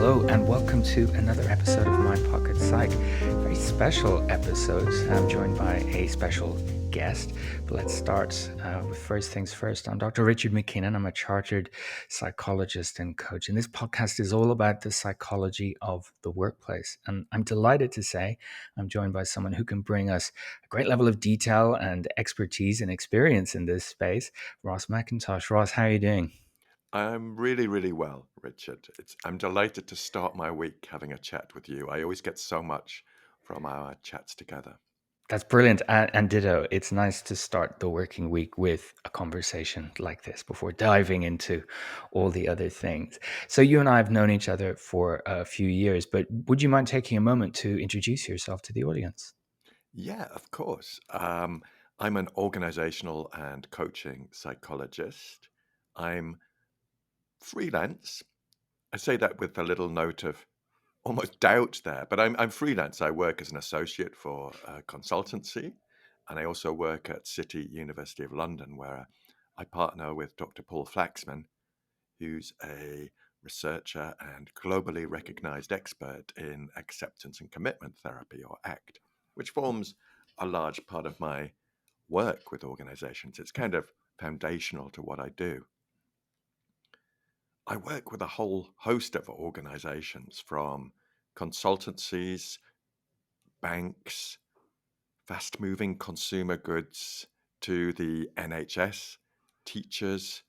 Hello, and welcome to another episode of My Pocket Psych. Very special episode. I'm joined by a special guest. But let's start with first things first. I'm Dr. Richard McKinnon. I'm a chartered psychologist and coach. And this podcast is all about the psychology of the workplace. And I'm delighted to say I'm joined by someone who can bring us a great level of detail and expertise and experience in this space. Ross McIntosh. Ross, how are you doing? I'm really, really well, Richard. I'm delighted to start my week having a chat with you. I always get so much from our chats together. That's brilliant. And ditto, it's nice to start the working week with a conversation like this before diving into all the other things. So, you and I have known each other for a few years, but would you mind taking a moment to introduce yourself to the audience? Yeah, of course. I'm an organizational and coaching psychologist. I'm freelance. I say that with a little note of almost doubt there, but I'm freelance. I work as an associate for a consultancy, and I also work at City University of London, where I partner with Dr. Paul Flaxman, who's a researcher and globally recognized expert in acceptance and commitment therapy, or ACT, which forms a large part of my work with organizations. It's kind of foundational to what I do. I work with a whole host of organizations, from consultancies, banks, fast moving consumer goods, to the NHS, teachers,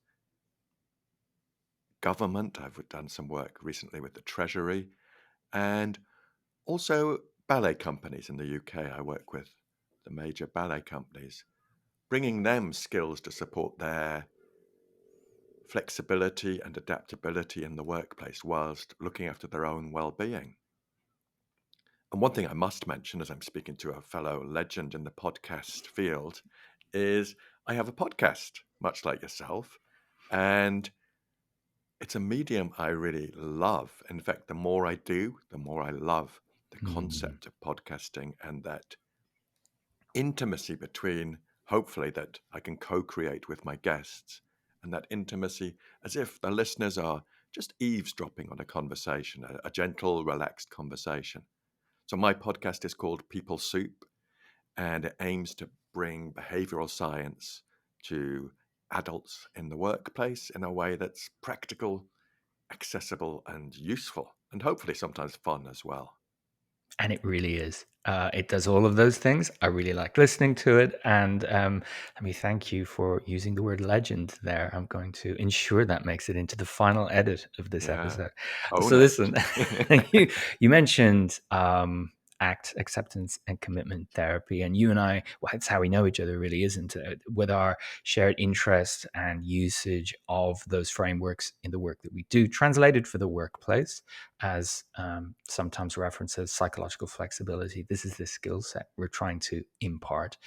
government. I've done some work recently with the Treasury, and also ballet companies in the UK. I work with the major ballet companies, bringing them skills to support their flexibility and adaptability in the workplace whilst looking after their own well-being. And one thing I must mention, as I'm speaking to a fellow legend in the podcast field, is I have a podcast, much like yourself, and it's a medium I really love. In fact, the more I do, the more I love the Mm. concept of podcasting, and that intimacy between, hopefully, that I can co-create with my guests, and that intimacy as if the listeners are just eavesdropping on a conversation, a gentle, relaxed conversation. So my podcast is called People Soup, and it aims to bring behavioral science to adults in the workplace in a way that's practical, accessible, and useful, and hopefully sometimes fun as well. And it really is. It does all of those things. I really like listening to it. And let me thank you for using the word legend there. I'm going to ensure that makes it into the final edit of this Yeah, episode. own So, listen, it. you mentioned ACT, acceptance and commitment therapy. And you and I, well, it's how we know each other, really, isn't it? With our shared interest and usage of those frameworks in the work that we do, translated for the workplace as sometimes references psychological flexibility. This is the skill set we're trying to impart.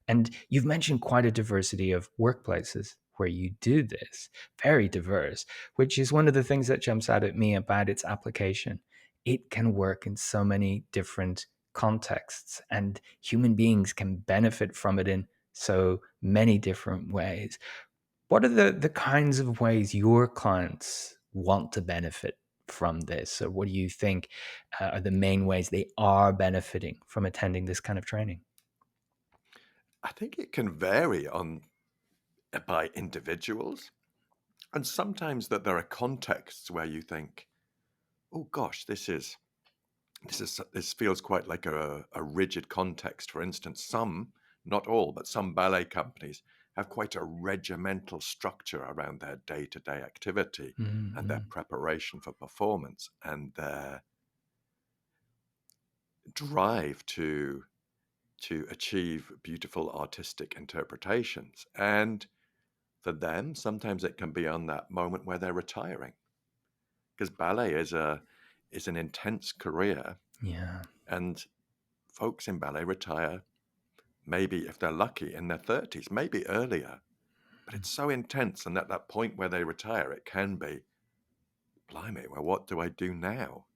And you've mentioned quite a diversity of workplaces where you do this, very diverse, which is one of the things that jumps out at me about its application. It can work in so many different contexts, and human beings can benefit from it in so many different ways. What are the kinds of ways your clients want to benefit from this? Or what do you think are the main ways they are benefiting from attending this kind of training? I think it can vary on by individuals, and sometimes that there are contexts where you think, "Oh gosh, this feels quite like a rigid context." For instance, some, not all, but some ballet companies have quite a regimental structure around their day-to-day activity and their Mm-hmm. preparation for performance and their drive to achieve beautiful artistic interpretations. And for them, sometimes it can be on that moment where they're retiring, because ballet is an intense career, Yeah. and folks in ballet retire, maybe if they're lucky, in their 30s, maybe earlier. But it's so intense, and at that point where they retire, it can be, blimey, well, what do I do now?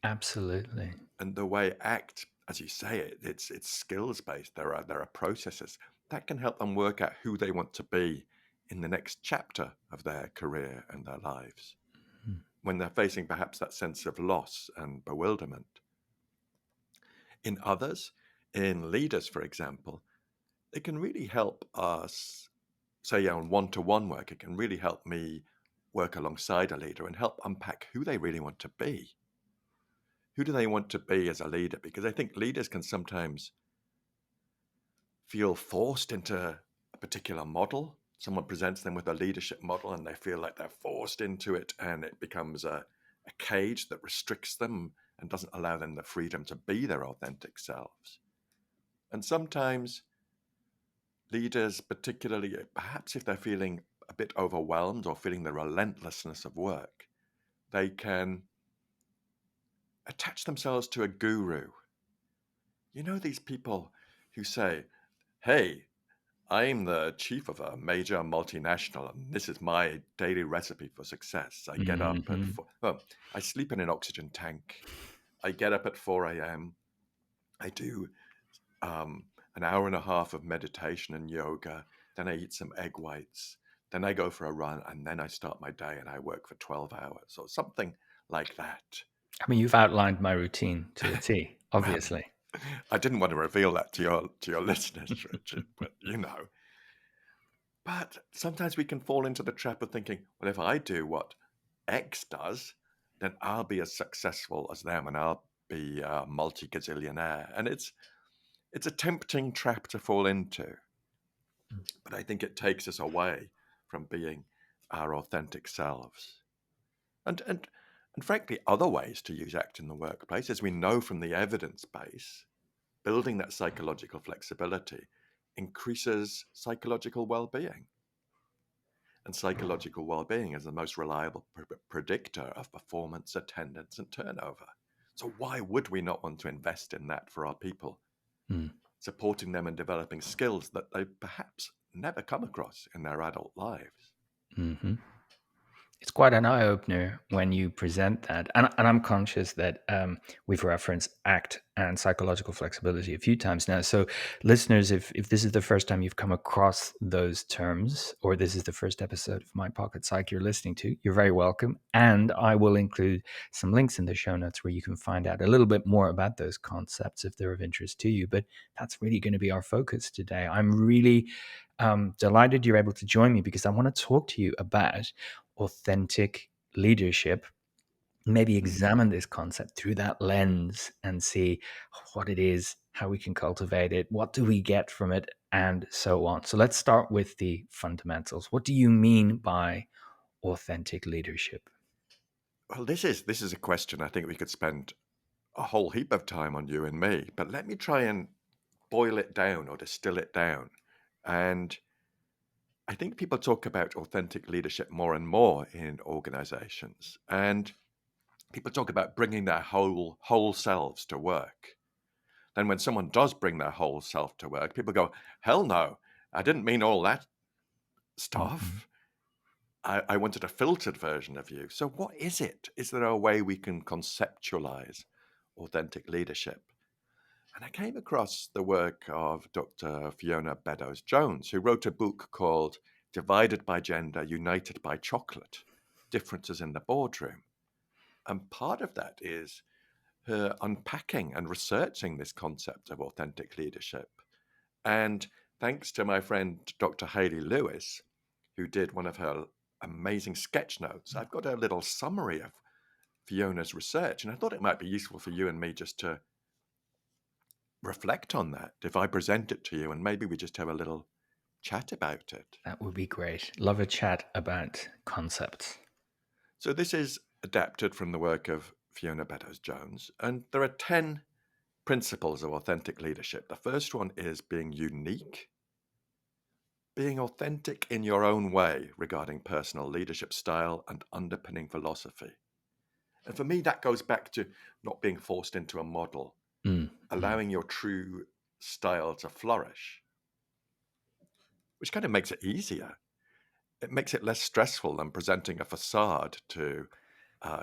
Absolutely. And the way ACT, as you say, it's skills based. There are processes that can help them work out who they want to be in the next chapter of their career and their lives. when they're facing perhaps that sense of loss and bewilderment. In others, in leaders, for example, it can really help us, say on one-to-one work, it can really help me work alongside a leader and help unpack who they really want to be. Who do they want to be as a leader? Because I think leaders can sometimes feel forced into a particular model. Someone presents them with a leadership model and they feel like they're forced into it, and it becomes a cage that restricts them and doesn't allow them the freedom to be their authentic selves. And sometimes leaders, particularly perhaps if they're feeling a bit overwhelmed or feeling the relentlessness of work, they can attach themselves to a guru. You know, these people who say, hey, I'm the chief of a major multinational, and this is my daily recipe for success. I get up at Hmm. I sleep in an oxygen tank. I get up at 4 a.m. I do an hour and a half of meditation and yoga. Then I eat some egg whites. Then I go for a run, and then I start my day and I work for 12 hours or something like that. I mean, you've outlined my routine to a T, Well, obviously. I didn't want to reveal that to your listeners, Richard, but you know. But sometimes we can fall into the trap of thinking, well, if I do what X does, then I'll be as successful as them and I'll be a multi-gazillionaire. And it's a tempting trap to fall into. But I think it takes us away from being our authentic selves. And and and frankly, other ways to use ACT in the workplace, as we know from the evidence base, building that psychological flexibility increases psychological well-being. And psychological well-being is the most reliable predictor of performance, attendance, and turnover. So why would we not want to invest in that for our people, Mm. supporting them in developing skills that they perhaps never come across in their adult lives? Hmm. It's quite an eye opener when you present that. And I'm conscious that we've referenced ACT and psychological flexibility a few times now. So, listeners, if this is the first time you've come across those terms, or this is the first episode of My Pocket Psych you're listening to, you're very welcome. And I will include some links in the show notes where you can find out a little bit more about those concepts if they're of interest to you. But that's really going to be our focus today. I'm really delighted you're able to join me because I want to talk to you about authentic leadership, maybe Mm. examine this concept through that lens and see what it is, how we can cultivate it, what do we get from it, and so on. So let's start with the fundamentals. What do you mean by authentic leadership? Well, this is a question I think we could spend a whole heap of time on, you and me, but let me try and boil it down or distill it down. And I think people talk about authentic leadership more and more in organizations, and people talk about bringing their whole selves to work. Then when someone does bring their whole self to work, people go, "Hell no, I didn't mean all that Mhm. stuff. I wanted a filtered version of you." So what is it? Is there a way we can conceptualize authentic leadership? And I came across the work of Dr. Fiona Beddoes-Jones, who wrote a book called Divided by Gender, United by Chocolate: Differences in the Boardroom. And part of that is her unpacking and researching this concept of authentic leadership. And thanks to my friend Dr. Hayley Lewis, who did one of her amazing sketch notes, I've got a little summary of Fiona's research. And I thought it might be useful for you and me just to reflect on that if I present it to you, and maybe we just have a little chat about it. That would be great. Love a chat about concepts. So, this is adapted from the work of Fiona Beddoes-Jones, and there are 10 principles of authentic leadership. The first one is being unique, being authentic in your own way regarding personal leadership style and underpinning philosophy. And for me, that goes back to not being forced into a model, Mm, mm. allowing your true style to flourish, which kind of makes it easier. It makes it less stressful than presenting a facade to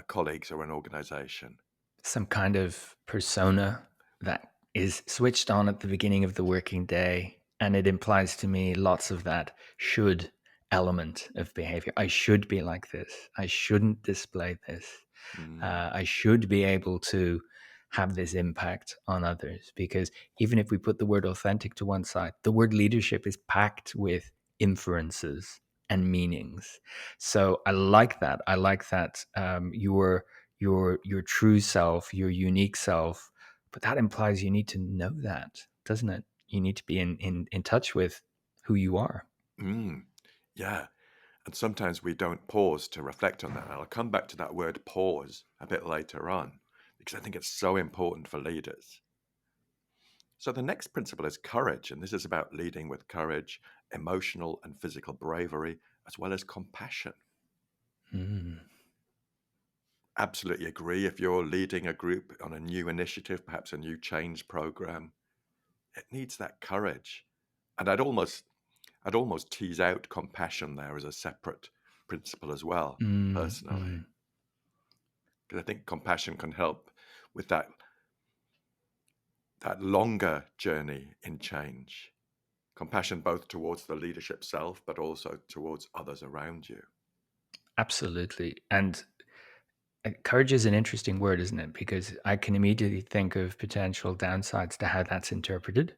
colleagues or an organization. Some kind of persona that is switched on at the beginning of the working day. And it implies to me lots of that should element of behavior. I should be like this. I shouldn't display this. Mm, I should be able to have this impact on others, because even if we put the word authentic to one side, the word leadership is packed with inferences and meanings. So I like that. I like that your true self, your unique self, but that implies you need to know that, doesn't it? You need to be in touch with who you are. mm, yeah. And sometimes we don't pause to reflect on that. And I'll come back to that word pause a bit later on because I think it's so important for leaders. So the next principle is courage. And this is about leading with courage, emotional and physical bravery, as well as compassion. Mm, Absolutely agree. If you're leading a group on a new initiative, perhaps a new change program, it needs that courage. And I'd almost tease out compassion there as a separate principle as well, mm, personally, mm. because I think compassion can help with that longer journey in change. Compassion both towards the leadership self, but also towards others around you. Absolutely. And courage is an interesting word, isn't it? Because I can immediately think of potential downsides to how that's interpreted,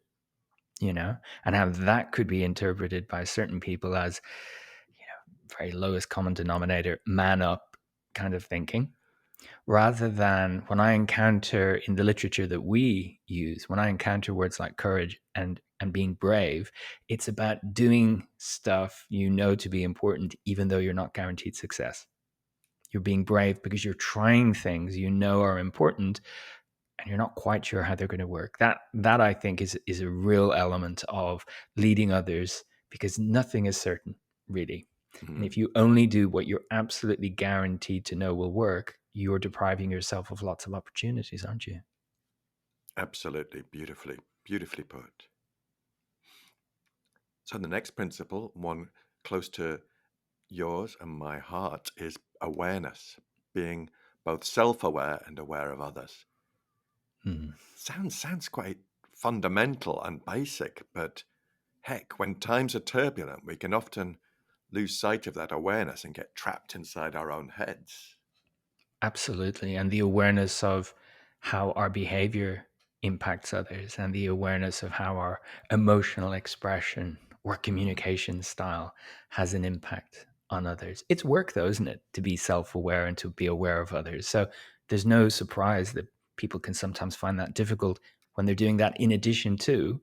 and how that could be interpreted by certain people as, very lowest common denominator, man up kind of thinking, rather than when I encounter in the literature that we use, when I encounter words like courage and being brave, it's about doing stuff you know to be important, even though you're not guaranteed success. You're being brave because you're trying things you know are important, and you're not quite sure how they're going to work. That I think is a real element of leading others, because nothing is certain, really. And Mhm. if you only do what you're absolutely guaranteed to know will work, you're depriving yourself of lots of opportunities, aren't you? Absolutely, beautifully, beautifully put. So the next principle, one close to yours and my heart, is awareness, being both self-aware and aware of others. Hmm. Sounds quite fundamental and basic, but heck, when times are turbulent, we can often lose sight of that awareness and get trapped inside our own heads. Absolutely. And the awareness of how our behavior impacts others, and the awareness of how our emotional expression or Mm, communication style has an impact on others. It's work, though, isn't it, to be self aware and to be aware of others? So there's no surprise that people can sometimes find that difficult when they're doing that, in addition to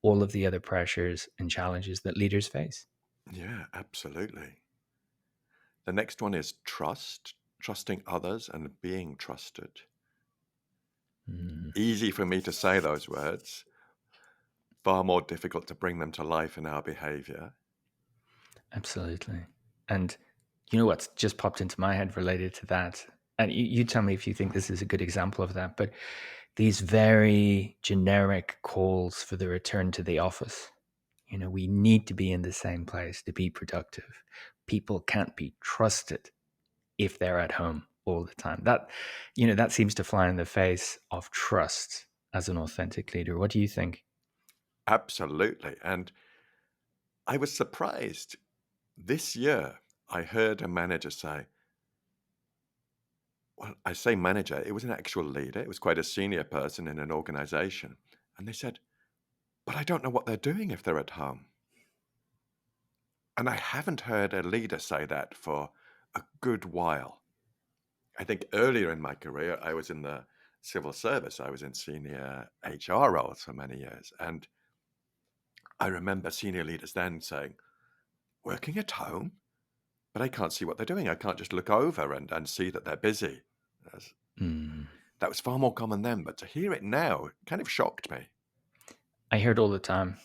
all of the other pressures and challenges that leaders face. yeah, absolutely. The next one is trust, trusting others and being trusted. Mm. Easy for me to say those words, far more difficult to bring them to life in our behavior. Absolutely. And you know what's just popped into my head related to that? And you tell me if you think this is a good example of that, but these very generic calls for the return to the office. We need to be in the same place to be productive. People can't be trusted if they're at home all the time. That seems to fly in the face of trust as an authentic leader. What do you think? Absolutely. And I was surprised this year. I heard a manager say, well, I say manager, it was an actual leader. It was quite a senior person in an organization. And they said, but I don't know what they're doing if they're at home. And I haven't heard a leader say that for a good while. I think earlier in my career, I was in the civil service. I was in senior HR roles for many years. And I remember senior leaders then saying, working at home? But I can't see what they're doing. I can't just look over and see that they're busy. That's- Hmm. That was far more common then. But to hear it now kind of shocked me. I hear it all the time,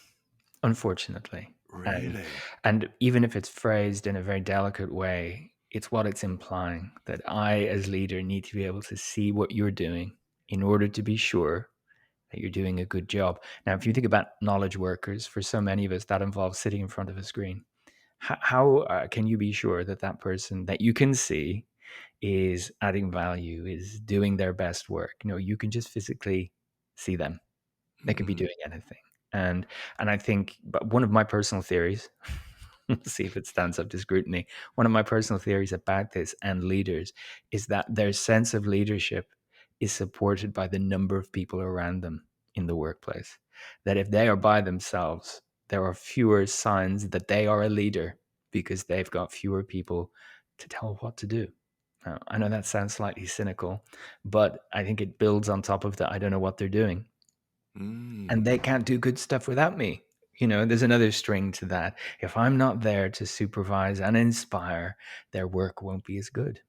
unfortunately. And Really? and even if it's phrased in a very delicate way, it's what it's implying, that I as leader need to be able to see what you're doing in order to be sure that you're doing a good job. Now, if you think about knowledge workers, for so many of us, that involves sitting in front of a screen. How can you be sure that that person that you can see is adding value, is doing their best work? You can just physically see them. They could be Mm, doing anything. And I think, but one of my personal theories See if it stands up to scrutiny. One of my personal theories about this and leaders is that their sense of leadership is supported by the number of people around them in the workplace. That if they are by themselves, there are fewer signs that they are a leader because they've got fewer people to tell what to do. Now, I know that sounds slightly cynical, but I think it builds on top of that. I don't know what they're doing, and Mm. they can't do good stuff without me. There's another string to that. If I'm not there to supervise and inspire, their work won't be as good.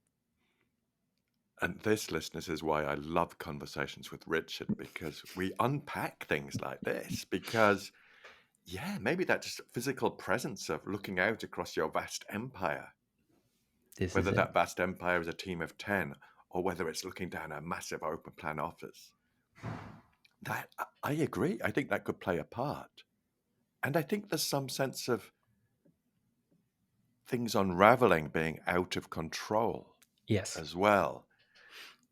And this, listeners, is why I love conversations with Richard, because we unpack things like this. Because, yeah, maybe that just physical presence of looking out across your vast empire, This is whether it. that vast empire is a team of 10 or whether it's looking down a massive open plan office. That I agree. I think that could play a part. And I think there's some sense of things unraveling being out of control Yes, as well.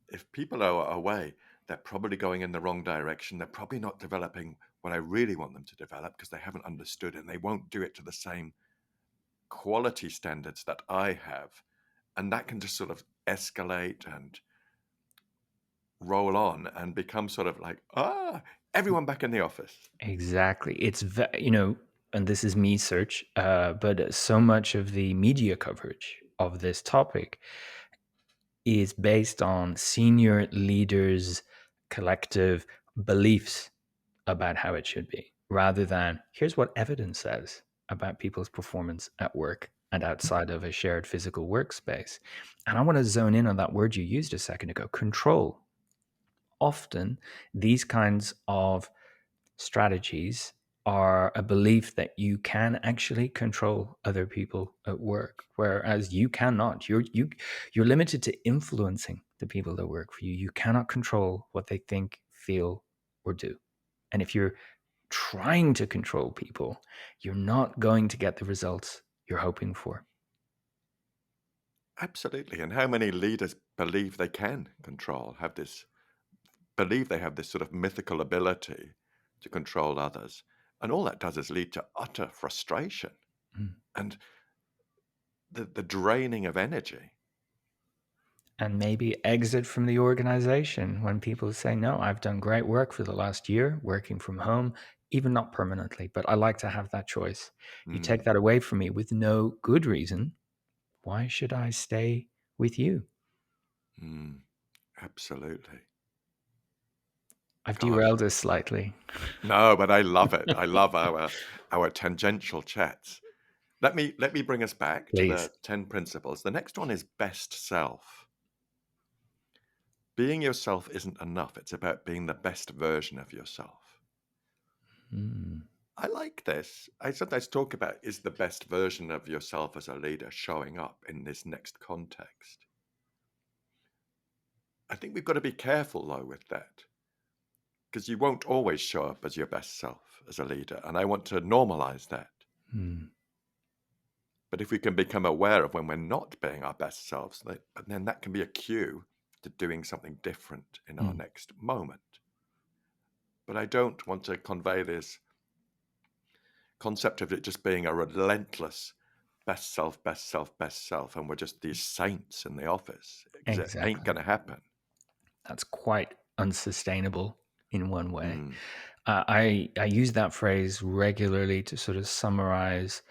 If people are away, they're probably going in the wrong direction. They're probably not developing what I really want them to develop because they haven't understood, and they won't do it to the same quality standards that I have. And that can just sort of escalate and roll on and become sort of like, everyone back in the office. exactly. And this is me search, but so much of the media coverage of this topic is based on senior leaders' collective beliefs about how it should be, rather than here's what evidence says about people's performance at work and outside of a shared physical workspace. And I want to zone in on that word you used a second ago, control. Often, these kinds of strategies are a belief that you can actually control other people at work, whereas you cannot. You're limited to influencing the people that work for you. You cannot control what they think, feel, or do. And if you're trying to control people, you're not going to get the results you're hoping for. Absolutely. And how many leaders believe they can control, believe they have this sort of mythical ability to control others? And all that does is lead to utter frustration Mm. and the draining of energy. And maybe exit from the organization when people say, no, I've done great work for the last year working from home, even not permanently, but I like to have that choice. You take Mm, that away from me with no good reason. Why should I stay with you? mm, absolutely. I've Gosh. derailed us slightly. No, but I love it. I love our tangential chats. Let me bring us back to Please. the 10 principles. The next one is best self. Being yourself isn't enough. It's about being the best version of yourself. Mm. I like this. I sometimes talk about, is the best version of yourself as a leader showing up in this next context? I think we've got to be careful though with that, because you won't always show up as your best self as a leader. And I want to normalize that. Mm. But if we can become aware of when we're not being our best selves, then that can be a cue to doing something different in our Mm. next moment. But I don't want to convey this concept of it just being a relentless best self, best self, best self, and we're just these saints in the office, because it ain't Exactly. going to happen. That's quite unsustainable in one way. Mm, I use that phrase regularly to sort of summarize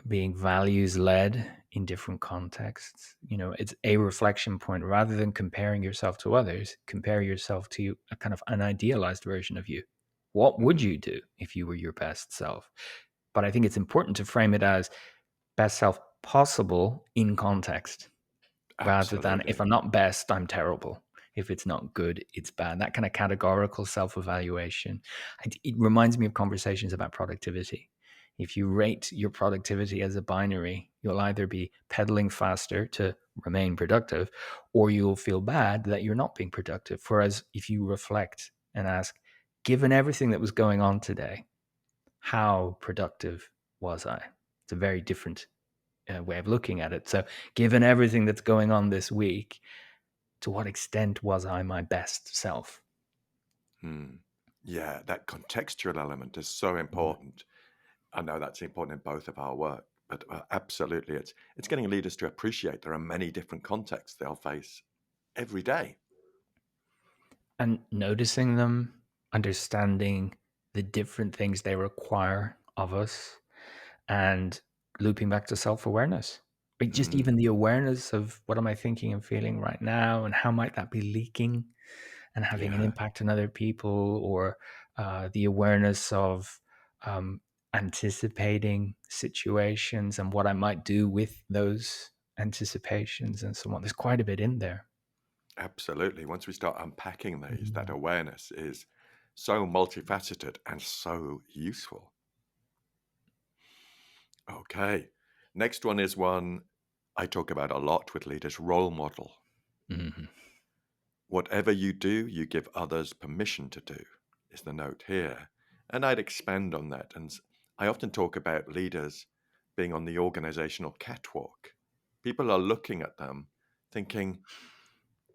being values led in different contexts. It's a reflection point rather than comparing yourself to others. Compare yourself to a kind of an idealized version of you. What would mm, you do if you were your best self? But I think it's important to frame it as best self possible in context rather than if absolutely. I'm not best, I'm terrible. If it's not good, it's bad. That kind of categorical self evaluation. It reminds me of conversations about productivity. If you rate your productivity as a binary, you'll either be pedaling faster to remain productive, or you'll feel bad that you're not being productive. Whereas if you reflect and ask, given everything that was going on today, how productive was I? It's a very different way of looking at it. So, given everything that's going on this week, to what extent was I my best self? Mm. Yeah, that contextual element is so Mm. important. I know that's important in both of our work, But absolutely, it's getting leaders to appreciate there are many different contexts they'll face every day. And noticing them, understanding the different things they require of us, and looping back to self-awareness. Like just Mm, even the awareness of what am I thinking and feeling right now, and how might that be leaking and having an yeah, impact on other people, or the awareness of um, anticipating situations and what I might do with those anticipations and so on. There's quite a bit in there. absolutely. Once we start unpacking these, that Mm. awareness is so multifaceted and so useful. Okay. Next one is one I talk about a lot with leaders: role model. Mhm. Whatever you do, you give others permission to do, is the note here. And I'd expand on that. And I often talk about leaders being on the organizational catwalk. People are looking at them thinking,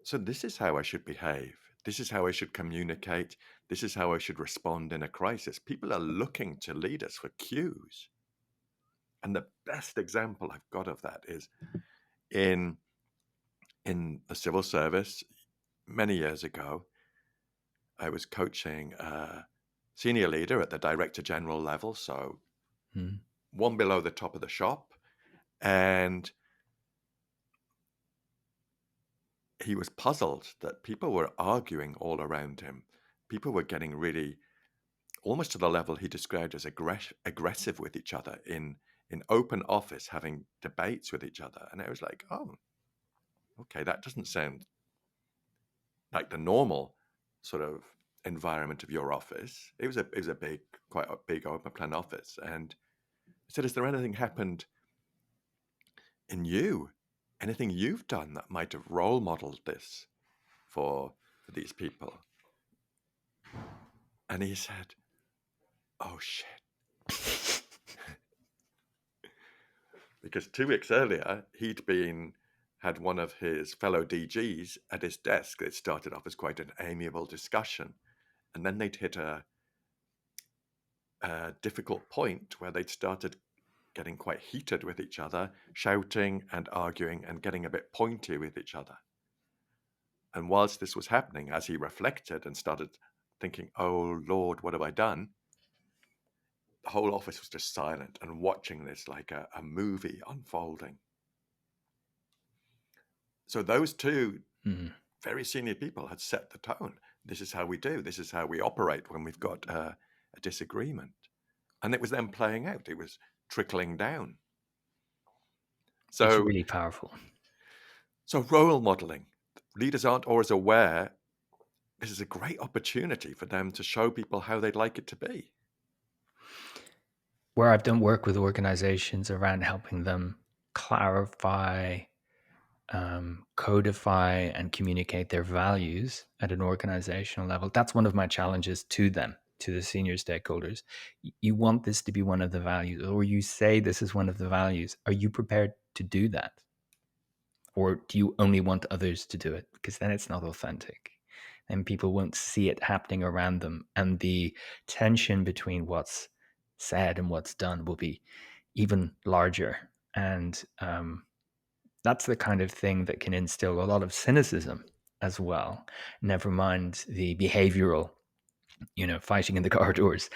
so this is how I should behave. This is how I should communicate. This is how I should respond in a crisis. People are looking to leaders for cues. And the best example I've got of that is in in the civil service many years ago. I was coaching a senior leader at the director general level, so Mm. one below the top of the shop. And he was puzzled that people were arguing all around him. People were getting really almost to the level he described as aggressive with each other in open office, having debates with each other. And I was like, oh, okay, that doesn't sound like the normal sort of environment of your office. It was a big, quite a big open plan office. And I said, "Has there anything happened in you? Anything you've done that might have role modeled this for these people?" And he said, "Oh shit." Because 2 weeks earlier, had one of his fellow DGs at his desk. It started off as quite an amiable discussion. And then they'd hit a difficult point where they'd started getting quite heated with each other, shouting and arguing and getting a bit pointy with each other. And whilst this was happening, as he reflected and started thinking, oh Lord, what have I done? The whole office was just silent and watching this like a movie unfolding. So those two Mm. very senior people had set the tone. This is how we do. This is how we operate when we've got a disagreement. And it was then playing out. It was trickling down. It's So, really powerful. so role modeling. Leaders aren't always aware this is a great opportunity for them to show people how they'd like it to be. Where I've done work with organizations around helping them clarify, codify, and communicate their values at an organizational level. That's one of my challenges to them, to the senior stakeholders. You want this to be one of the values, or you say this is one of the values. Are you prepared to do that? Or do you only want others to do it? Because then it's not authentic. And people won't see it happening around them. And the tension between what's said and what's done will be even larger. And that's the kind of thing that can instill a lot of cynicism as well. Never mind the behavioral, fighting in the corridors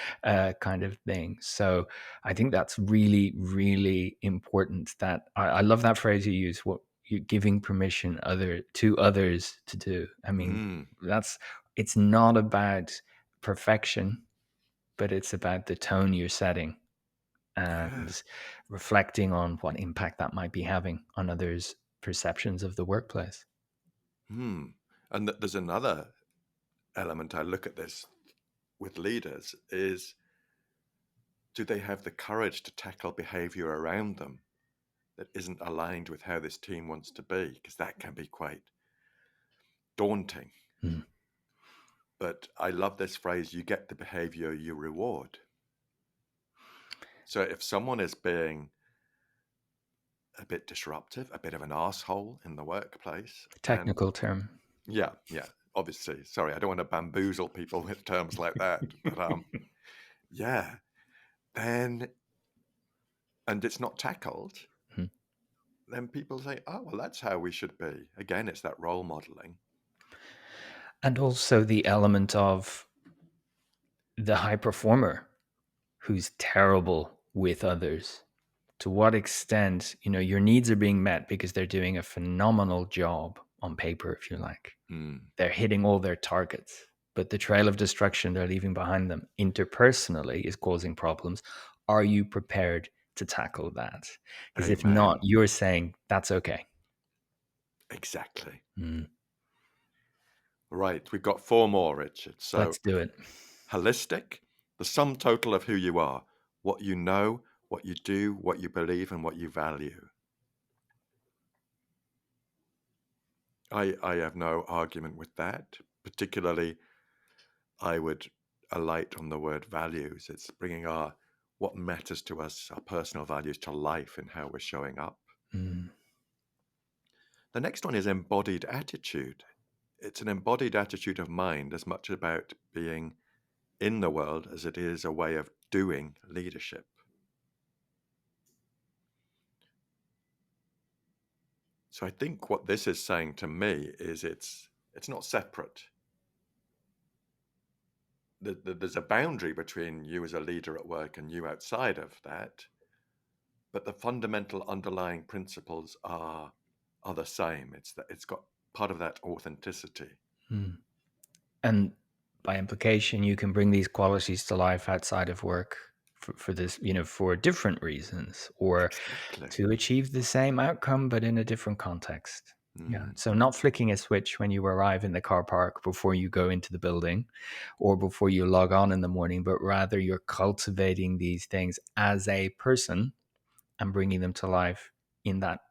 kind of thing. So I think that's really, really important. That I love that phrase you use. What you're giving permission to others to do. I mean, Mm, that's it's not about perfection, but it's about the tone you're setting yeah. and reflecting on what impact that might be having on others' perceptions of the workplace. Hmm. And there's another element I look at this with leaders is, do they have the courage to tackle behavior around them that isn't aligned with how this team wants to be? Because that can be quite daunting. Mm. But I love this phrase: you get the behavior you reward. So if someone is being a bit disruptive, a bit of an asshole in the workplace, and Technical term. yeah, yeah, obviously, sorry, I don't want to bamboozle people with terms like that, but yeah, then and it's not tackled, Mhm. then people say, oh, well, that's how we should be. Again, it's that role modeling. And also the element of the high performer who's terrible with others. To what extent, your needs are being met because they're doing a phenomenal job on paper, if you like. Mm. They're hitting all their targets, but the trail of destruction they're leaving behind them interpersonally is causing problems. Are you prepared to tackle that? Because if not, Amen. you're saying that's okay. Exactly. Mm, Right. We've got four more, Richard. let's So do it. holistic, the sum total of who you are, what you know, what you do, what you believe, and what you value. I have no argument with that. Particularly, I would alight on the word values. It's bringing our what matters to us, our personal values, to life in how we're showing up. Mm, The next one is embodied attitude. It's an embodied attitude of mind as much about being in the world as it is a way of doing leadership. So I think what this is saying to me is it's not separate. There's a boundary between you as a leader at work and you outside of that, but the fundamental underlying principles are the same. It's got part of that authenticity. mm. And by implication, you can bring these qualities to life outside of work for this, for different reasons, or Exactly. to achieve the same outcome, but in a different context. Yeah. Mm, So not flicking a switch when you arrive in the car park before you go into the building or before you log on in the morning, but rather you're cultivating these things as a person and bringing them to life in that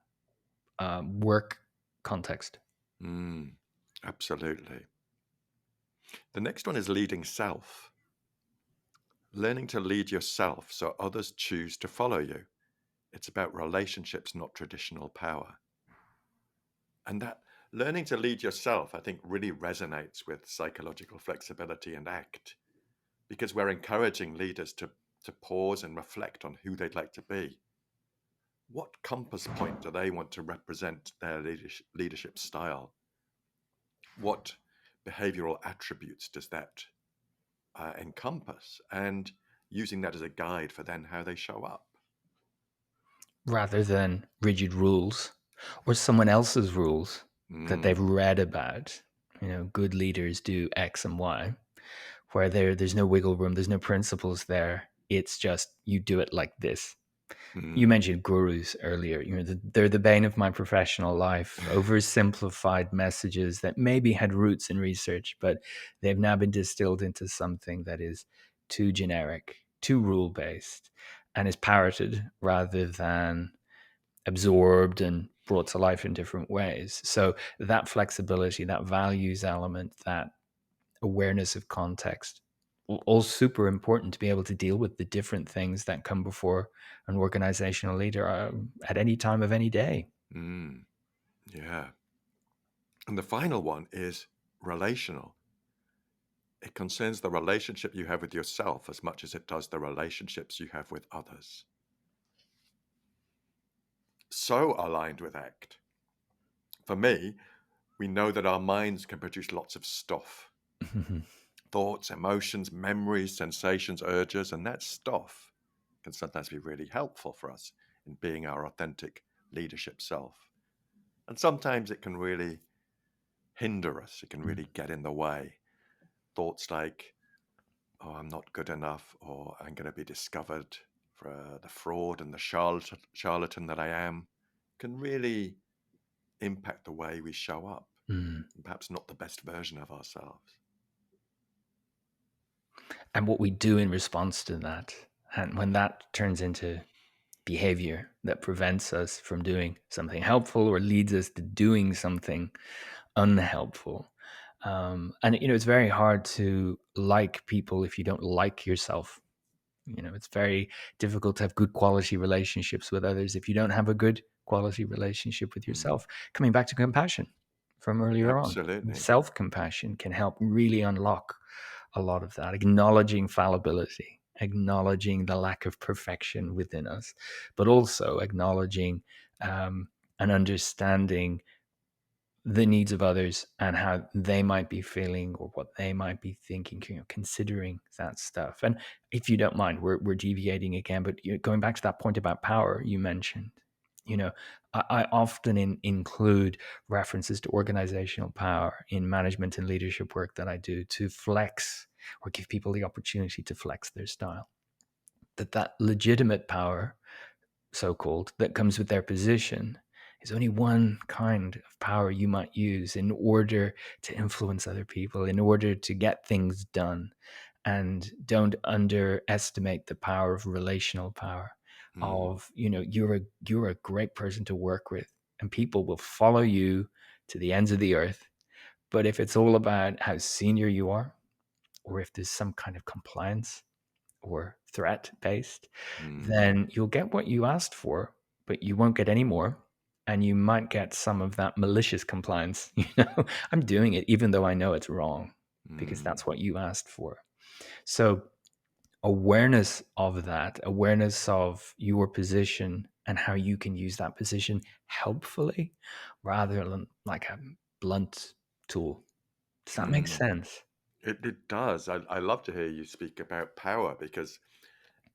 work context. mm, absolutely. The next one is leading self. Learning to lead yourself so others choose to follow you. It's about relationships, not traditional power. And that learning to lead yourself, I think, really resonates with psychological flexibility and ACT because we're encouraging leaders to pause and reflect on who they'd like to be. What compass point do they want to represent their leadership style? What behavioral attributes does that encompass? And using that as a guide for then how they show up. Rather than rigid rules or someone else's rules that they've Mm, read about. Good leaders do X and Y, where there's no wiggle room, there's no principles there. It's just you do it like this. You mm, mentioned gurus earlier. They're the bane of my professional life. Oversimplified messages that maybe had roots in research, but they've now been distilled into something that is too generic, too rule based, and is parroted rather than absorbed and brought to life in different ways. So that flexibility, that values element, that awareness of context, all super important to be able to deal with the different things that come before an organizational leader at any time of any day. mm, yeah. And the final one is relational. It concerns the relationship you have with yourself as much as it does the relationships you have with others. So aligned with ACT. For me, we know that our minds can produce lots of stuff thoughts, emotions, memories, sensations, urges, and that stuff can sometimes be really helpful for us in being our authentic leadership self. And sometimes it can really hinder us, it can really get in the way. Thoughts like, oh, I'm not good enough, or I'm going to be discovered for the fraud and the charlatan that I am, can really impact the way we show up, Mm. and perhaps not the best version of ourselves. And what we do in response to that, and when that turns into behavior that prevents us from doing something helpful or leads us to doing something unhelpful. And it's very hard to like people if you don't like yourself. It's very difficult to have good quality relationships with others if you don't have a good quality relationship with Mm, yourself. Coming back to compassion from earlier on, absolutely. self compassion can help really unlock a lot of that, acknowledging fallibility acknowledging the lack of perfection within us, but also acknowledging and understanding the needs of others and how they might be feeling or what they might be thinking, considering that stuff. And if you don't mind, we're deviating again, but going back to that point about power you mentioned, you know, I often include references to organizational power in management and leadership work that I do to flex or give people the opportunity to flex their style. That legitimate power, so called, that comes with their position is only one kind of power you might use in order to influence other people, in order to get things done. And don't underestimate the power of relational power. Mm, Of, you're a great person to work with, and people will follow you to the ends of the earth. But if it's all about how senior you are, or if there's some kind of compliance or threat based, mm, then you'll get what you asked for, but you won't get any more. And you might get some of that malicious compliance. I'm doing it even though I know it's wrong because mm, that's what you asked for. So, awareness of that, awareness of your position and how you can use that position helpfully rather than like a blunt tool. Does that make mm. sense? It does. I love to hear you speak about power because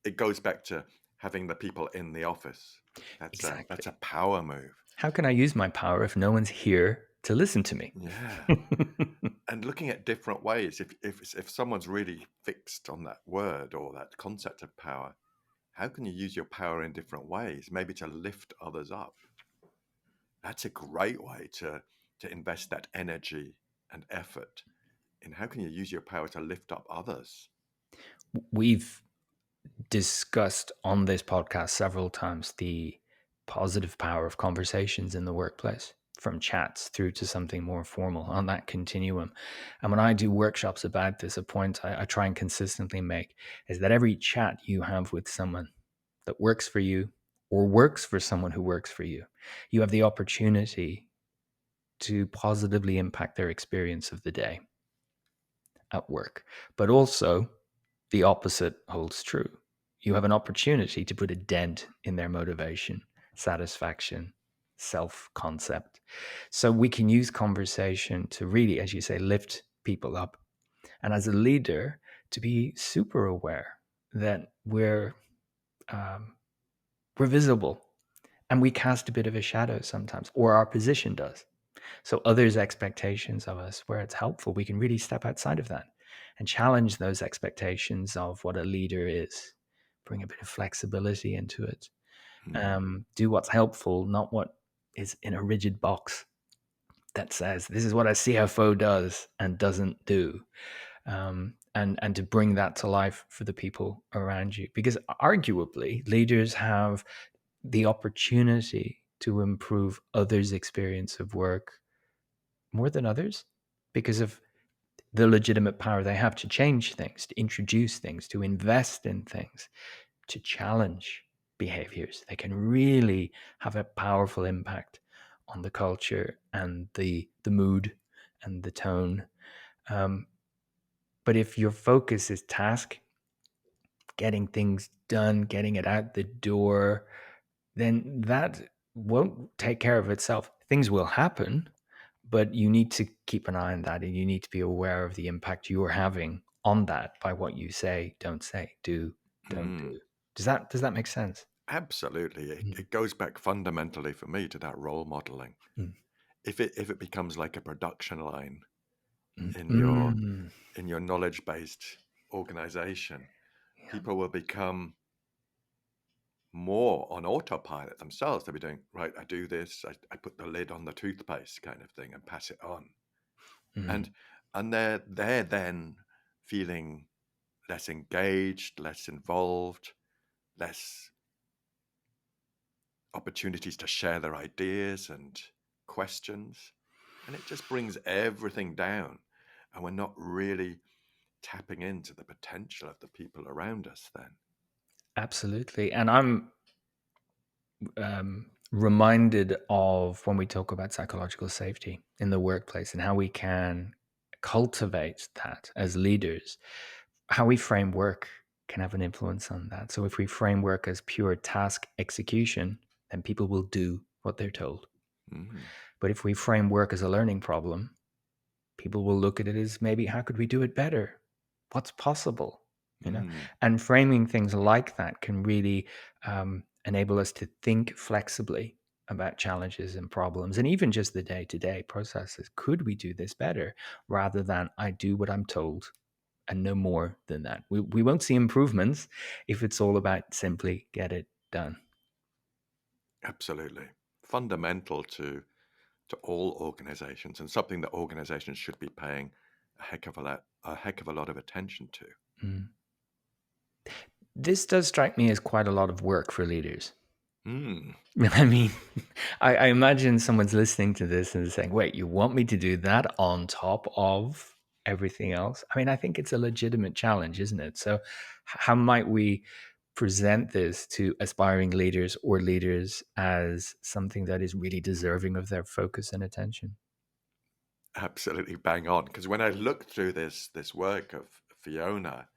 it goes back to having the people in the office. That's a Exactly. power move. How can I use my power if no one's here to listen to me? Yeah. And looking at different ways, if someone's really fixed on that word or that concept of power, how can you use your power in different ways? Maybe to lift others up. That's a great way to invest that energy and effort in how can you use your power to lift up others. We've discussed on this podcast several times the positive power of conversations in the workplace, from chats through to something more formal on that continuum. And when I do workshops about this, a point I try and consistently make is that every chat you have with someone that works for you or works for someone who works for you, you have the opportunity to positively impact their experience of the day at work. But also, the opposite holds true. You have an opportunity to put a dent in their motivation, satisfaction, self concept. So we can use conversation to really, as you say, lift people up. And as a leader, to be super aware that um, we're visible and we cast a bit of a shadow sometimes, or our position does. So others' expectations of us, where it's helpful, we can really step outside of that and challenge those expectations of what a leader is. Bring a bit of flexibility into it. Mm, Do what's helpful, not what is in a rigid box that says this is what a CFO does and doesn't do. And to bring that to life for the people around you, because arguably leaders have the opportunity to improve others' experience of work more than others because of the legitimate power they have to change things, to introduce things, to invest in things, to challenge behaviors. They can really have a powerful impact on the culture and the mood and the tone. Um, but if your focus is task, getting things done, getting it out the door, then that won't take care of itself. Things will happen, but you need to keep an eye on that and you need to be aware of the impact you're having on that by what you say, don't say, do, don't mm. do. Does that make sense? Absolutely. It, Mm, it goes back fundamentally for me to that role modeling. mm, If it becomes like a production line mm, in your mm. in your knowledge-based organization, Yeah. people will become more on autopilot themselves. They'll be doing, right, I do this, I put the lid on the toothpaste kind of thing and pass it on. Mm. And and they're then feeling less engaged, less involved, less opportunities to share their ideas and questions. And it just brings everything down. And we're not really tapping into the potential of the people around us then. Absolutely. And I'm reminded of when we talk about psychological safety in the workplace and how we can cultivate that as leaders, how we frame work. can have an influence on that. So if we frame work as pure task execution, then people will do what they're told. Mm, But if we frame work as a learning problem, people will look at it as maybe how could we do it better? What's possible? You know, mm, and framing things like that can really enable us to think flexibly about challenges and problems, and even just the day-to-day processes. Could we do this better, rather than I do what I'm told and no more than that? We won't see improvements if it's all about simply get it done. absolutely. Fundamental to all organizations, and something that organizations should be paying a heck of a lot of attention to. Mm. This does strike me as quite a lot of work for leaders. Mm, I mean, I imagine someone's listening to this and saying, wait, you want me to do that on top of everything else? I mean, I think it's a legitimate challenge, isn't it? So, how might we present this to aspiring leaders or leaders as something that is really deserving of their focus and attention? absolutely bang on. Because when I looked through this work of Fiona,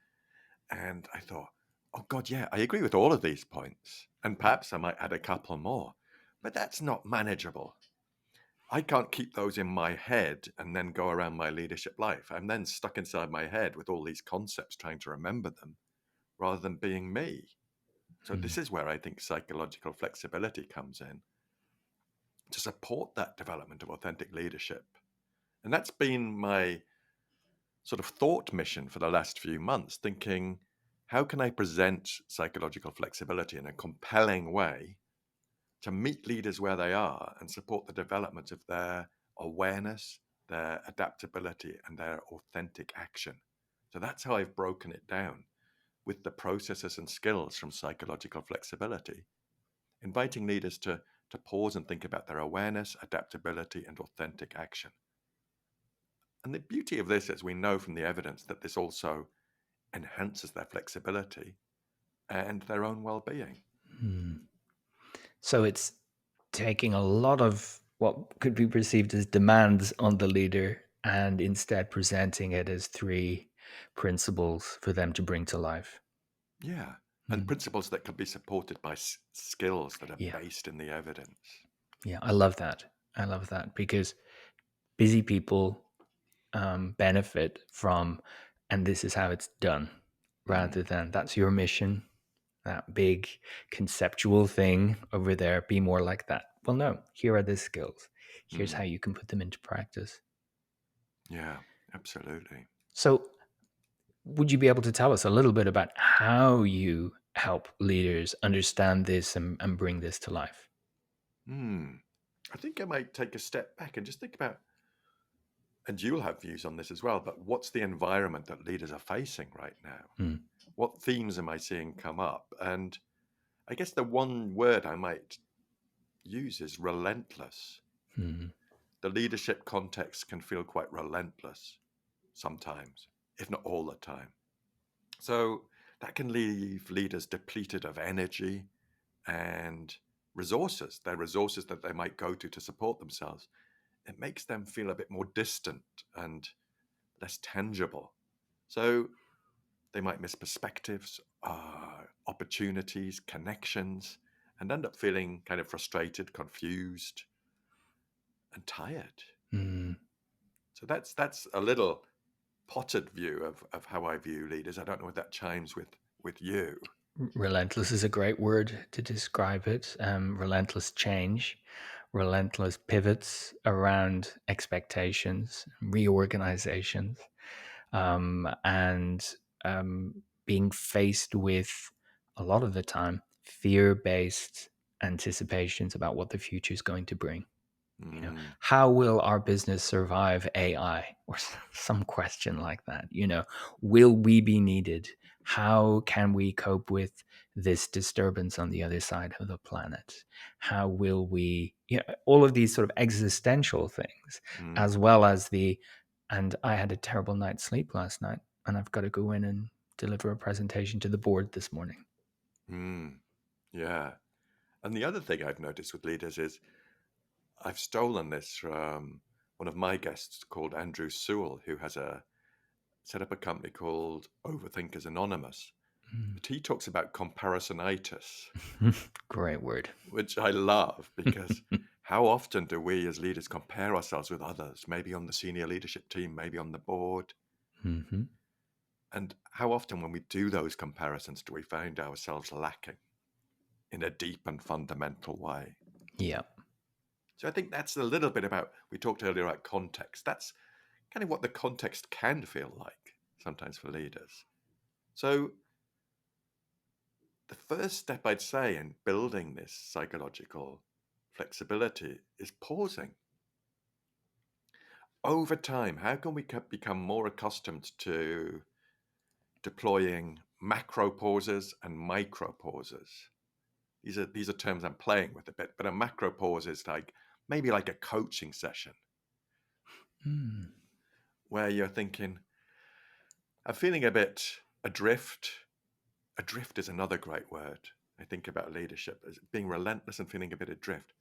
and I thought, oh God, yeah, I agree with all of these points, and perhaps I might add a couple more, but that's not manageable. I can't keep those in my head and then go around my leadership life. I'm then stuck inside my head with all these concepts, trying to remember them rather than being me. So, Hmm. this is where I think psychological flexibility comes in to support that development of authentic leadership. And that's been my sort of thought mission for the last few months, thinking, how can I present psychological flexibility in a compelling way to meet leaders where they are and support the development of their awareness, their adaptability, and their authentic action? So that's how I've broken it down with the processes and skills from psychological flexibility, inviting leaders to pause and think about their awareness, adaptability, and authentic action. And the beauty of this is we know from the evidence that this also enhances their flexibility and their own well-being. Hmm. So, it's taking a lot of what could be perceived as demands on the leader and instead presenting it as three principles for them to bring to life. Yeah. And Mm. principles that can be supported by skills that are Yeah. based in the evidence. Yeah. I love that. I love that because busy people benefit from, and this is how it's done, rather Mm, than that's your mission, that big conceptual thing over there, be more like that. Well, no, here are the skills. Here's how mm, you can put them into practice. yeah, absolutely. So, would you be able to tell us a little bit about how you help leaders understand this and bring this to life? Mm. I think I might take a step back and just think about, and you'll have views on this as well, but what's the environment that leaders are facing right now? Mm, What themes am I seeing come up? And I guess the one word I might use is relentless. mm, The leadership context can feel quite relentless sometimes, if not all the time. So that can leave leaders depleted of energy and resources, their resources that they might go to support themselves. It makes them feel a bit more distant and less tangible. So they might miss perspectives, opportunities, connections, and end up feeling kind of frustrated, confused, and tired. mm. So that's a little potted view of how I view leaders. I don't know if that chimes with you. Relentless is a great word to describe it. Relentless change, relentless pivots around expectations, reorganizations, and being faced with a lot of the time fear based anticipations about what the future is going to bring. Mm, How will our business survive AI or some question like that? Will we be needed? How can we cope with this disturbance on the other side of the planet? How will we, all of these sort of existential things, mm, as well as and I had a terrible night's sleep last night, and I've got to go in and deliver a presentation to the board this morning. mm, yeah. And the other thing I've noticed with leaders is I've stolen this from one of my guests called Andrew Sewell, who has set up a company called Overthinkers Anonymous. Mm. But he talks about comparisonitis, Great word. which I love because how often do we as leaders compare ourselves with others, maybe on the senior leadership team, maybe on the board? Hmm. And how often, when we do those comparisons, do we find ourselves lacking in a deep and fundamental way? Yeah. So I think that's a little bit about, we talked earlier about context. That's kind of what the context can feel like sometimes for leaders. So the first step, I'd say, in building this psychological flexibility is pausing. Over time, how can we become more accustomed to deploying macro pauses and micro pauses? These are terms I'm playing with a bit, but a macro pause is like maybe like a coaching session Mm. where you're thinking, I'm feeling a bit adrift. Adrift is another great word. I think about leadership as being relentless and feeling a bit adrift.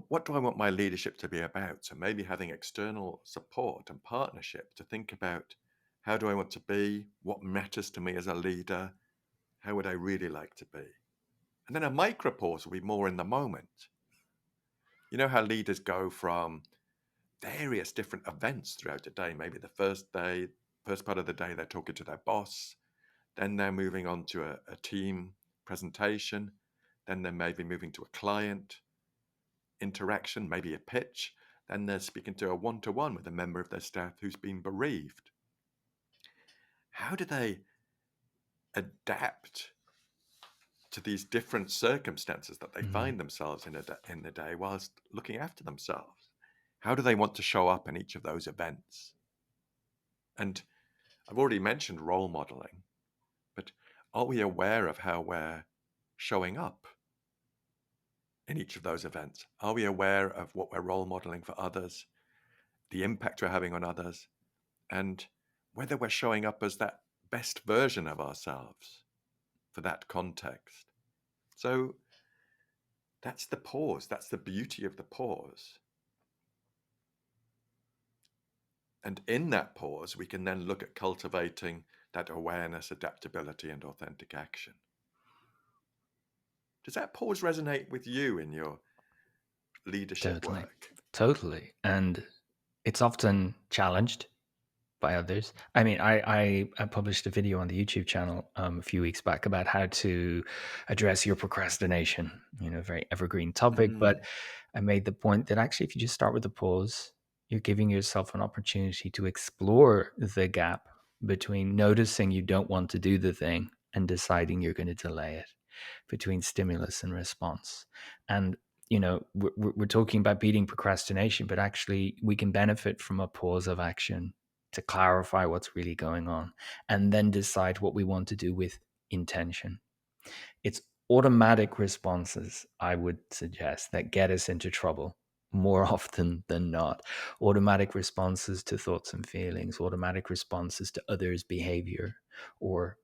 What do I want my leadership to be about? So maybe having external support and partnership to think about, how do I want to be? What matters to me as a leader? How would I really like to be? And then a micro pause will be more in the moment. You know how leaders go from various different events throughout the day. Maybe the first day, first part of the day, they're talking to their boss. Then they're moving on to a team presentation. Then they're maybe moving to a client interaction, maybe a pitch. Then they're speaking to a one-to-one with a member of their staff who's been bereaved. How do they adapt to these different circumstances that they Mm. find themselves in the day whilst looking after themselves? How do they want to show up in each of those events? And I've already mentioned role modeling, but are we aware of how we're showing up in each of those events? Are we aware of what we're role modeling for others, the impact we're having on others, and whether we're showing up as that best version of ourselves for that context? So that's the pause. That's the beauty of the pause. And in that pause, we can then look at cultivating that awareness, adaptability, and authentic action. Does that pause resonate with you in your leadership Totally. work? Totally. And it's often challenged by others. I mean, I published a video on the YouTube channel a few weeks back about how to address your procrastination, very evergreen topic. But Mm, I made the point that actually, if you just start with a pause, you're giving yourself an opportunity to explore the gap between noticing you don't want to do the thing and deciding you're going to delay it, between stimulus and response. And we're talking about beating procrastination, but actually we can benefit from a pause of action to clarify what's really going on and then decide what we want to do with intention. It's automatic responses, I would suggest, that get us into trouble more often than not. Automatic responses to thoughts and feelings, automatic responses to others' behavior, or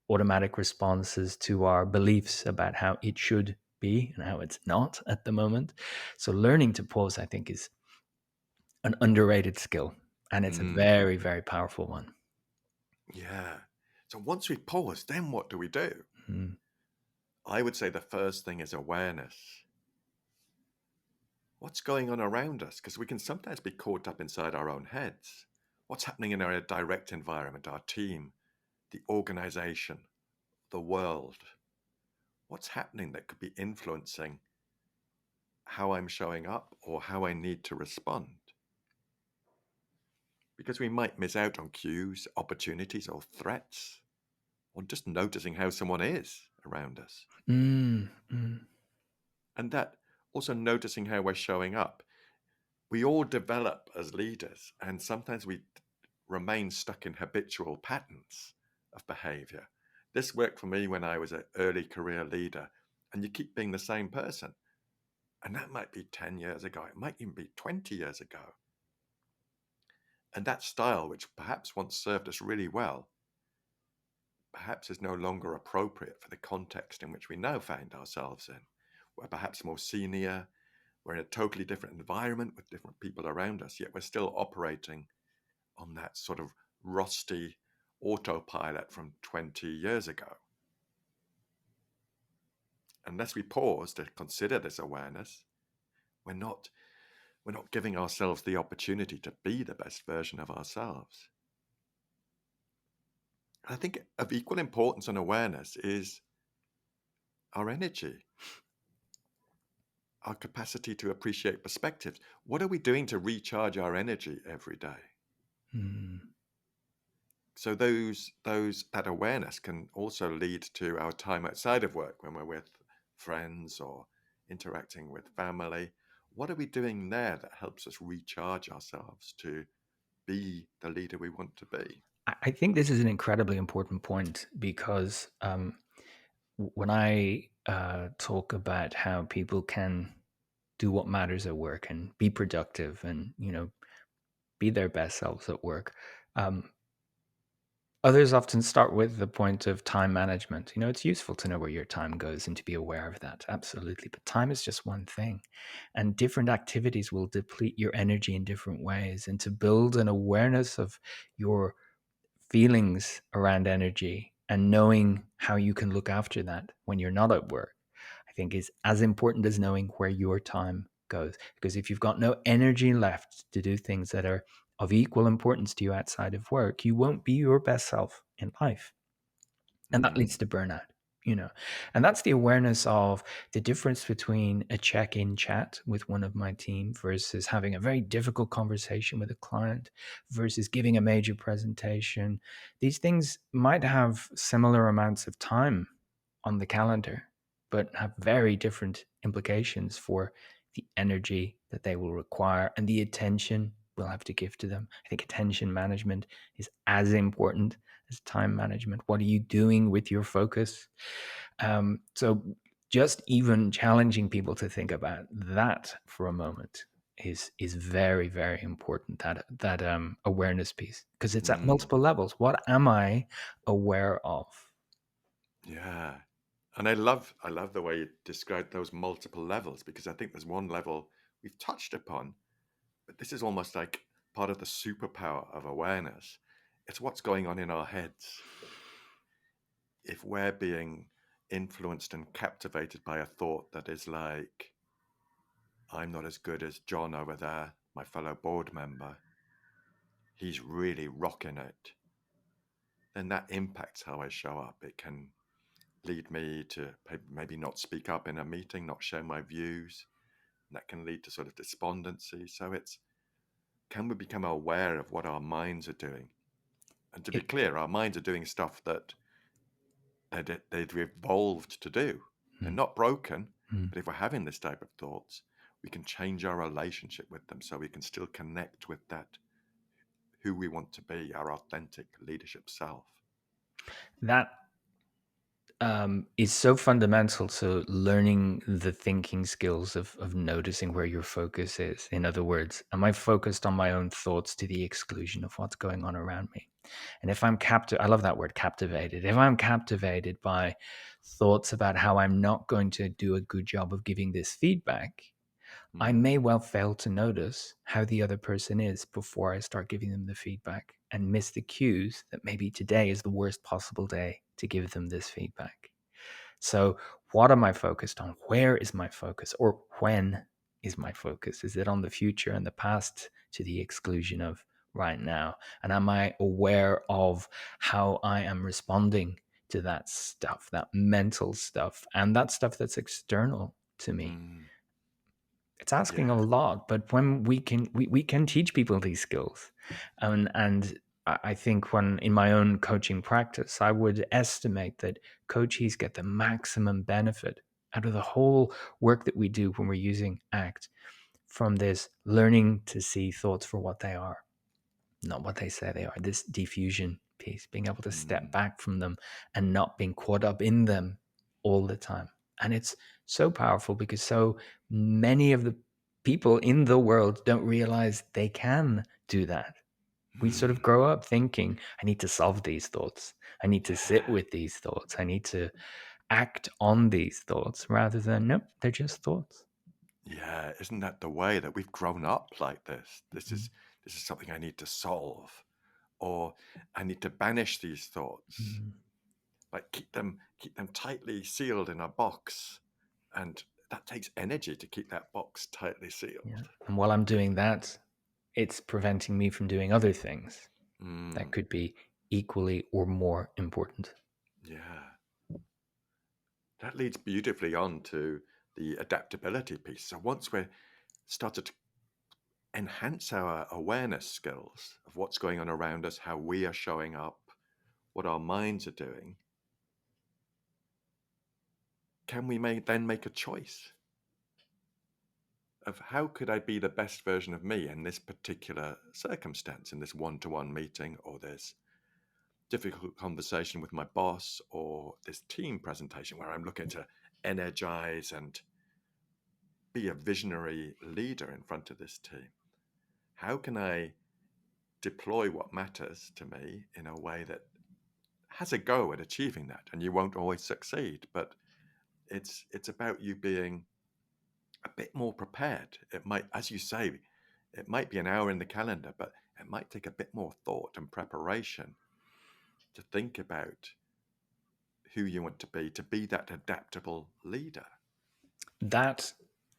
automatic responses to our beliefs about how it should be and how it's not at the moment. So learning to pause, I think, is an underrated skill, and it's a mm, very, very powerful one. yeah. So once we pause, then what do we do? Mm. I would say the first thing is awareness. What's going on around us? Because we can sometimes be caught up inside our own heads. What's happening in our direct environment, our team, the organization, the world? What's happening that could be influencing how I'm showing up or how I need to respond? Because we might miss out on cues, opportunities, or threats, or just noticing how someone is around us. Mm, mm, And that also noticing how we're showing up. We all develop as leaders, and sometimes we remain stuck in habitual patterns of behavior. This worked for me when I was an early career leader, and you keep being the same person. And that might be 10 years ago, it might even be 20 years ago. And that style, which perhaps once served us really well, perhaps is no longer appropriate for the context in which we now find ourselves in. We're perhaps more senior, we're in a totally different environment with different people around us, yet we're still operating on that sort of rusty autopilot from 20 years ago. Unless we pause to consider this awareness, we're not we're not giving ourselves the opportunity to be the best version of ourselves. I think of equal importance and awareness is our energy, our capacity to appreciate perspectives. What are we doing to recharge our energy every day? Mm. So that awareness can also lead to our time outside of work when we're with friends or interacting with family. What are we doing there that helps us recharge ourselves to be the leader we want to be? I think this is an incredibly important point because when I talk about how people can do what matters at work and be productive and be their best selves at work, um, others often start with the point of time management. It's useful to know where your time goes and to be aware of that, absolutely. But time is just one thing, and different activities will deplete your energy in different ways. And to build an awareness of your feelings around energy and knowing how you can look after that when you're not at work, I think is as important as knowing where your time goes. Because if you've got no energy left to do things that are of equal importance to you outside of work, you won't be your best self in life. And that leads Mm, to burnout, you know. And that's the awareness of the difference between a check-in chat with one of my team versus having a very difficult conversation with a client versus giving a major presentation. These things might have similar amounts of time on the calendar, but have very different implications for the energy that they will require and the attention we'll have to give to them. I think attention management is as important as time management. What are you doing with your focus? So just even challenging people to think about that for a moment is very, very important. That awareness piece, because it's at mm, multiple levels. What am I aware of? yeah. And I love the way you described those multiple levels, because I think there's one level we've touched upon, but this is almost like part of the superpower of awareness. It's what's going on in our heads. If we're being influenced and captivated by a thought that is like, I'm not as good as John over there, my fellow board member, he's really rocking it, then that impacts how I show up. It can lead me to maybe not speak up in a meeting, not share my views. And that can lead to sort of despondency. So it's, can we become aware of what our minds are doing? And to be It, clear, our minds are doing stuff that they've evolved to do. They're mm, not broken, mm. but if we're having this type of thoughts, we can change our relationship with them so we can still connect with that, who we want to be, our authentic leadership self. That is so fundamental to learning the thinking skills of noticing where your focus is. In other words, am I focused on my own thoughts to the exclusion of what's going on around me? And if I'm captive, I love that word, captivated. If I'm captivated by thoughts about how I'm not going to do a good job of giving this feedback, I Mm, may well fail to notice how the other person is before I start giving them the feedback and miss the cues that maybe today is the worst possible day to give them this feedback. So, what am I focused on? Where is my focus? Or when is my focus? Is it on the future and the past to the exclusion of right now? And am I aware of how I am responding to that stuff, that mental stuff, and that stuff that's external to me? mm, It's asking a yeah. lot, but when we can teach people these skills. And I think when in my own coaching practice, I would estimate that coachees get the maximum benefit out of the whole work that we do when we're using ACT from this learning to see thoughts for what they are, not what they say they are. This diffusion piece, being able to step Mm, back from them and not being caught up in them all the time. And it's so powerful because so many of the people in the world don't realize they can do that. We sort of mm, grow up thinking, I need to solve these thoughts. I need to sit yeah. with these thoughts. I need to act on these thoughts rather than, nope, they're just thoughts. Yeah, isn't that the way that we've grown up like this? This Mhm. is this is something I need to solve. or I need to banish these thoughts. Mm, Like keep them tightly sealed in a box, and that takes energy to keep that box tightly yeah. sealed. And while I'm doing that, it's preventing me from doing other things that Mm, could be equally or more important. yeah, that leads beautifully on to the adaptability piece. So once we're started to enhance our awareness skills of what's going on around us, how we are showing up, what our minds are doing, can we then make a choice of how could I be the best version of me in this particular circumstance, in this one-to-one meeting, or this difficult conversation with my boss, or this team presentation where I'm looking to energize and be a visionary leader in front of this team. How can I deploy what matters to me in a way that has a go at achieving that? And you won't always succeed, but it's about you being a bit more prepared. It might, as you say, it might be an hour in the calendar, but it might take a bit more thought and preparation to think about who you want to be that adaptable leader. That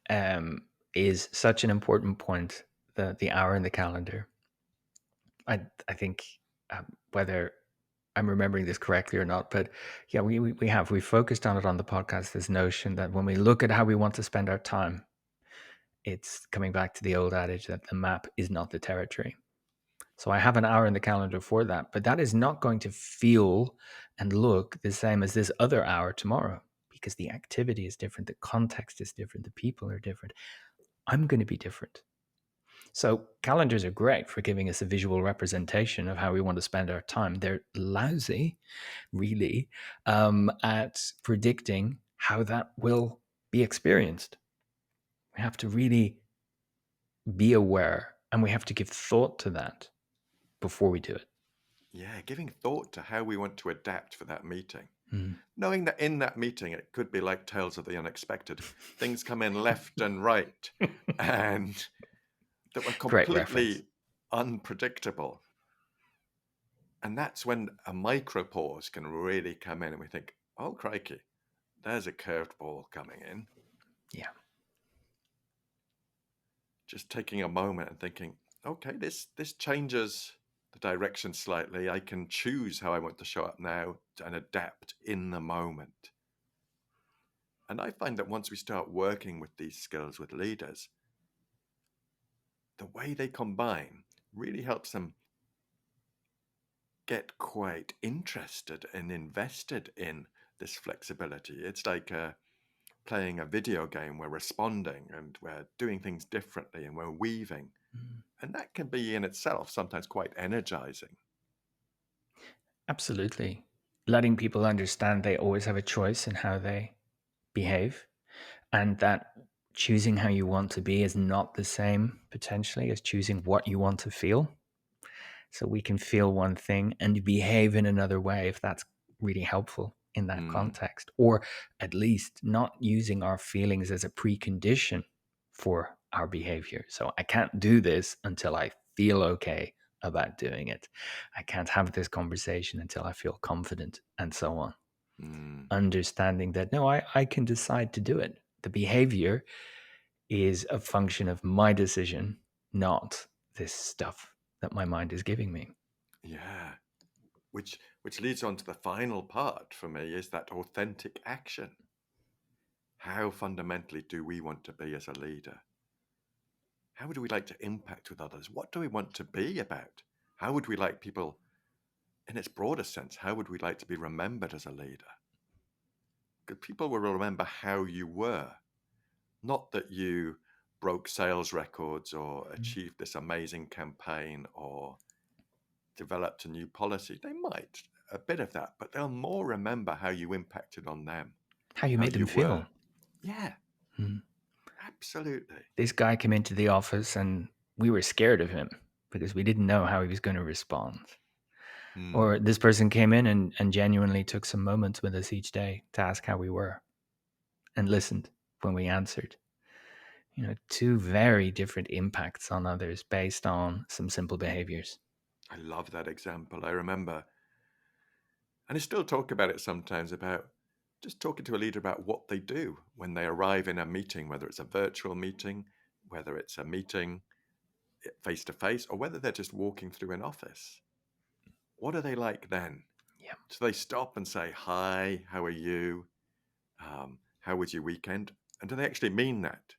um, is such an important point. The hour in the calendar. I think whether I'm remembering this correctly or not, but yeah, we focused on it on the podcast. This notion that when we look at how we want to spend our time, it's coming back to the old adage that the map is not the territory. So I have an hour in the calendar for that, but that is not going to feel and look the same as this other hour tomorrow because the activity is different, the context is different, the people are different. I'm going to be different. So calendars are great for giving us a visual representation of how we want to spend our time. They're lousy, really, at predicting how that will be experienced. We have to really be aware and we have to give thought to that before we do it. Yeah, giving thought to how we want to adapt for that meeting. Mm. Knowing that in that meeting, it could be like tales of the unexpected. Things come in left and right, and that were Great reference. completely unpredictable. And that's when a micro pause can really come in, and we think, oh, crikey, there's a curved ball coming in. Yeah. Just taking a moment and thinking, okay, this changes the direction slightly. I can choose how I want to show up now and adapt in the moment. And I find that once we start working with these skills with leaders, the way they combine really helps them get quite interested and invested in this flexibility. It's like playing a video game. We're responding and we're doing things differently and we're weaving. Mm. And that can be in itself sometimes quite energizing. Absolutely. Letting people understand they always have a choice in how they behave and that choosing how you want to be is not the same potentially as choosing what you want to feel. So we can feel one thing and behave in another way if that's really helpful in that Mm, context, or at least not using our feelings as a precondition for our behavior. So I can't do this until I feel okay about doing it. I can't have this conversation until I feel confident, and so on. mm. Understanding that no, I can decide to do it. The behavior is a function of my decision, not this stuff that my mind is giving me. Yeah. Which leads on to the final part for me is that authentic action. How fundamentally do we want to be as a leader? How would we like to impact with others? What do we want to be about? How would we like people, in its broader sense, how would we like to be remembered as a leader? Because people will remember how you were, not that you broke sales records or achieved this amazing campaign or developed a new policy. They might, a bit of that, but they'll more remember how you impacted on them, How you how made them you were. feel. Yeah, Mm. absolutely. This guy came into the office and we were scared of him because we didn't know how he was going to respond. Or Hmm. this person came in and genuinely took some moments with us each day to ask how we were and listened when we answered. You know, two very different impacts on others based on some simple behaviors. I love that example. I remember, and I still talk about it sometimes, about just talking to a leader about what they do when they arrive in a meeting, whether it's a virtual meeting, whether it's a meeting face to face, or whether they're just walking through an office. What are they like then? Yeah, Do they stop and say, "Hi, how are you? How was your weekend?" And do they actually mean that?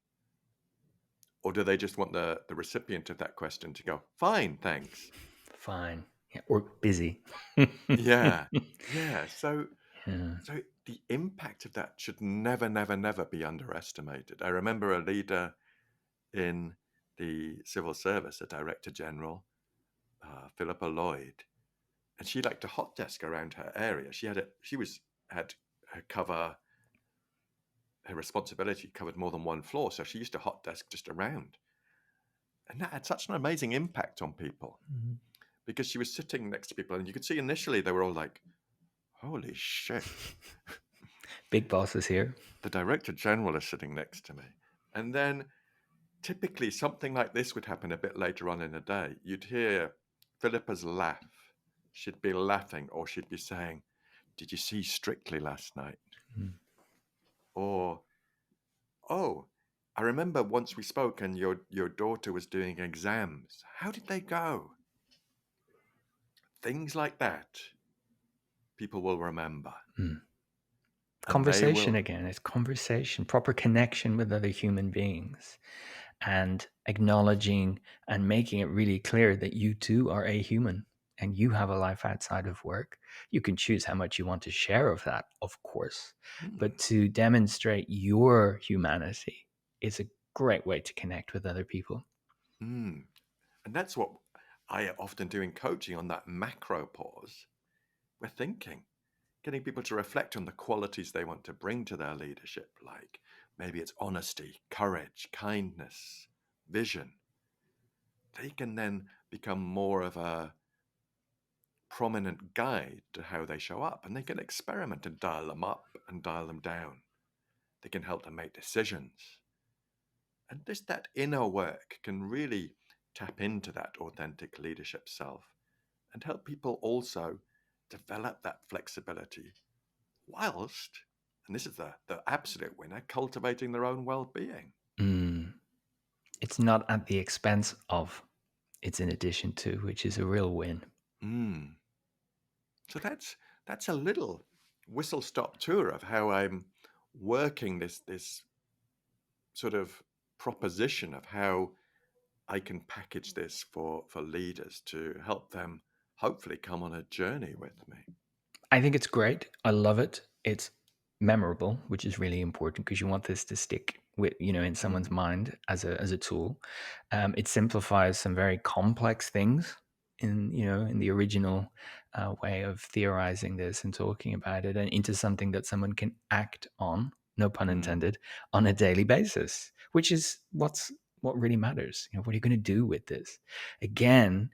Or do they just want the recipient of that question to go, "Fine, thanks." fine. Yeah, or busy. Yeah. Yeah. Yeah. So the impact of that should never, never, never be underestimated. I remember a leader in the civil service, a director general, Philippa Lloyd, and she liked a hot desk around her area. Had her cover her responsibility covered more than one floor, so she used a hot desk just around, and that had such an amazing impact on people Mhm. because she was sitting next to people, and you could see initially they were all like, "Holy shit, Big boss is here. the director general is sitting next to me," and then typically something like this would happen a bit later on in the day. You'd hear Philippa's laugh. She'd be laughing, or she'd be saying, "Did you see Strictly last night?" Mm. Or, "Oh, I remember once we spoke and your daughter was doing exams. How did they go?" Things like that, people will remember. Mm. And they Conversation will, again. It's conversation, proper connection with other human beings, and acknowledging and making it really clear that you too are a human and you have a life outside of work. You can choose how much you want to share of that, of course, but mm, to demonstrate your humanity is a great way to connect with other people. mm. And that's what I often do in coaching on that macro pause. We're thinking, getting people to reflect on the qualities they want to bring to their leadership, like maybe it's honesty, courage, kindness, vision. They can then become more of a prominent guide to how they show up, and they can experiment and dial them up and dial them down. They can help them make decisions. And just that inner work can really tap into that authentic leadership self and help people also develop that flexibility whilst, and this is the absolute winner, cultivating their own well-being. Mm. It's not at the expense of, it's in addition to, which is a real win. Mm. So that's a little whistle-stop tour of how I'm working this sort of proposition of how I can package this for leaders to help them hopefully come on a journey with me. I think it's great. I love it. It's memorable, which is really important because you want this to stick with, in someone's Mm, mind as a tool. It simplifies some very complex things in the original way of theorizing this and talking about it, and into something that someone can act on, no pun mm, intended, on a daily basis, which is what really matters. What are you going to do with this? Again,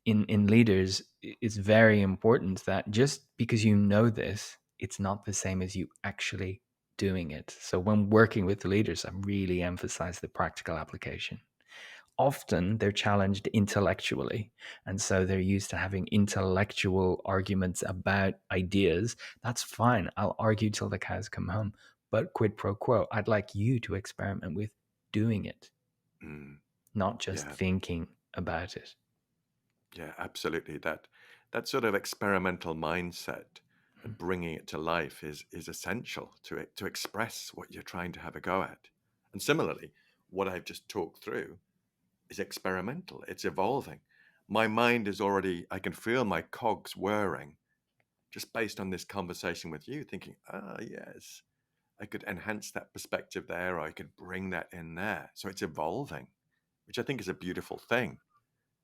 in leaders, it's very important that just because you know this, it's not the same as you actually doing it. So when working with the leaders, I really emphasize the practical application. Often they're challenged intellectually, and so they're used to having intellectual arguments about ideas. That's fine, I'll argue till the cows come home, but quid pro quo, I'd like you to experiment with doing it, mm. not just Yeah, thinking about it. yeah, absolutely. That sort of experimental mindset and bringing it to life is essential to express what you're trying to have a go at. And similarly, what I've just talked through is experimental. It's evolving. My mind is already, I can feel my cogs whirring just based on this conversation with you, thinking, ah, yes, I could enhance that perspective there, or I could bring that in there. So it's evolving, which I think is a beautiful thing.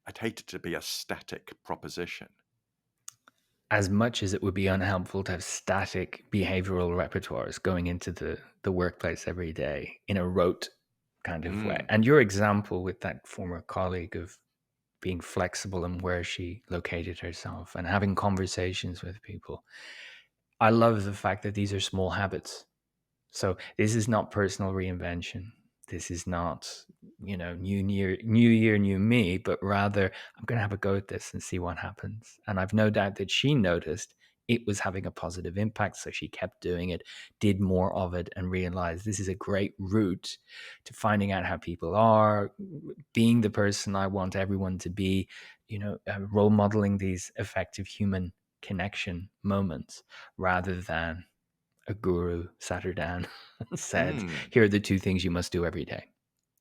I'd hate it to be a static proposition. As much as it would be unhelpful to have static behavioral repertoires going into the workplace every day in a rote kind of way. Mm, And your example with that former colleague of being flexible in where she located herself and having conversations with people. I love the fact that these are small habits. So this is not personal reinvention. This is not, new year, new me, but rather I'm going to have a go at this and see what happens. And I've no doubt that she noticed it was having a positive impact. So she kept doing it, did more of it, and realized this is a great route to finding out how people are, being the person I want everyone to be, role modeling these effective human connection moments rather than a guru sat her down and said, Mm. here are the two things you must do every day.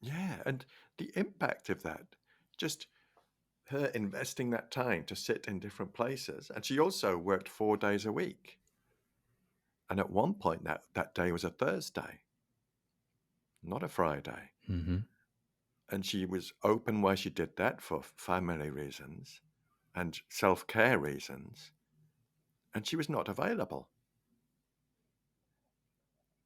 Yeah, and the impact of that, just her investing that time to sit in different places. And she also worked 4 days a week. And at one point, that day was a Thursday, not a Friday. Mm-hmm. And she was open while she did that for family reasons and self-care reasons. And she was not available.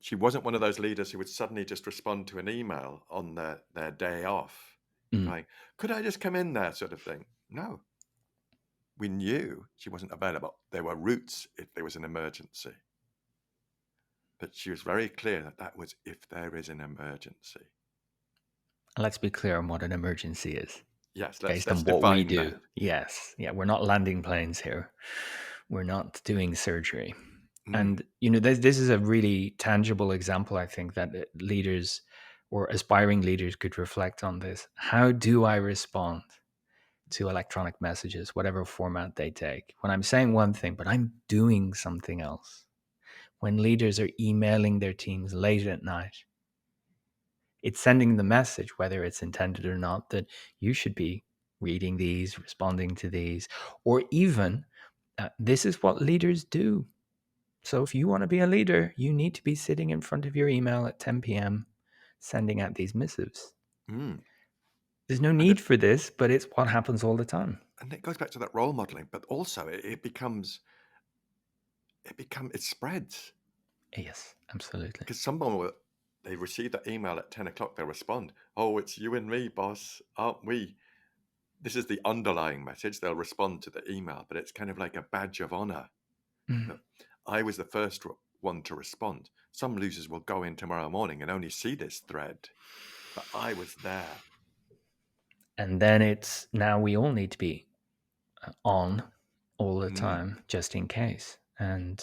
She wasn't one of those leaders who would suddenly just respond to an email on their day off, Mm. going, could I just come in there, sort of thing. No, we knew she wasn't available. There were routes if there was an emergency. But she was very clear that that was if there is an emergency. Let's be clear on what an emergency is Yes, based let's on what we define do. that. Yes. Yeah. We're not landing planes here. We're not doing surgery. Mm, And, this is a really tangible example, I think, that leaders or aspiring leaders could reflect on this. How do I respond to electronic messages, whatever format they take? When I'm saying one thing, but I'm doing something else. When leaders are emailing their teams late at night, it's sending the message, whether it's intended or not, that you should be reading these, responding to these, or even this is what leaders do. So if you want to be a leader, you need to be sitting in front of your email at 10 p.m. sending out these missives. mm. There's no And need for this, but it's what happens all the time. it goes back to that role modeling, but also it spreads. Yes, absolutely. Because someone will, they receive that email at 10 o'clock, they'll respond, oh, it's you and me, boss, aren't we? This is the underlying message. They'll respond to the email, but it's kind of like a badge of honor. Mm. That I was the first one to respond. Some losers will go in tomorrow morning and only see this thread, but I was there. And then it's now we all need to be on all the Mm, time just in case. And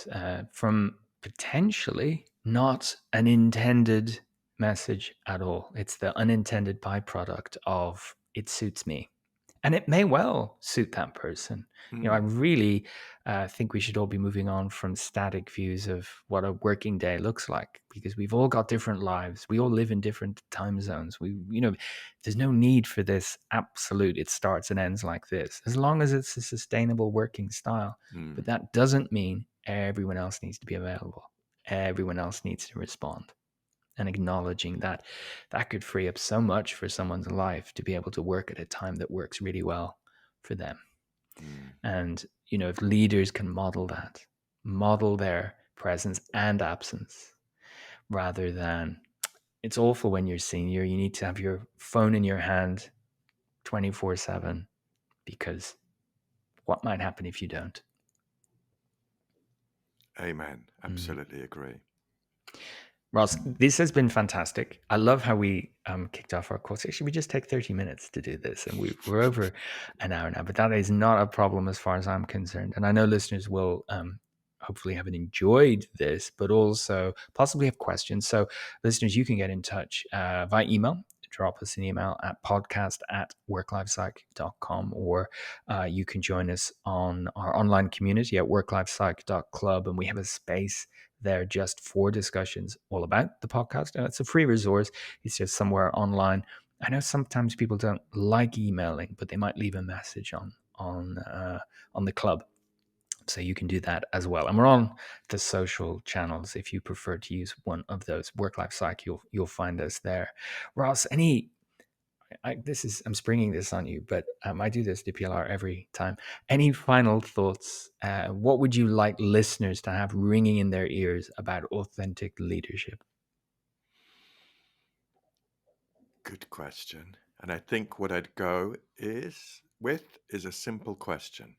from potentially not an intended message at all, it's the unintended byproduct of it suits me. And it may well suit that person. I mm, really think we should all be moving on from static views of what a working day looks like because we've all got different lives. We all live in different time zones. There's no need for this absolute, it starts and ends like this, as long as it's a sustainable working style. But mm, that doesn't mean everyone else needs to be available. Everyone else needs to respond, and acknowledging that could free up so much for someone's life to be able to work at a time that works really well for them. mm, And if leaders can model that, model their presence and absence, rather than it's awful when you're senior, you need to have your phone in your hand 24/7 because what might happen if you don't? amen. Mm. Absolutely agree. Ross, this has been fantastic. I love how we kicked off our course. Actually, we just take 30 minutes to do this, and we're over an hour now, but that is not a problem as far as I'm concerned. And I know listeners will hopefully have enjoyed this, but also possibly have questions. So, listeners, you can get in touch via email. Drop us an email at podcast@worklifepsych.com, or you can join us on our online community at worklifepsych.club. And we have a space there just for discussions all about the podcast. And it's a free resource. It's just somewhere online. I know sometimes people don't like emailing, but they might leave a message on the club. So you can do that as well. And we're on the social channels if you prefer to use one of those. Work Life Psych, you'll find us there. Ross, I'm springing this on you, but I do this to PLR every time. Any final thoughts? What would you like listeners to have ringing in their ears about authentic leadership? Good question. And I think what I'd go is a simple question.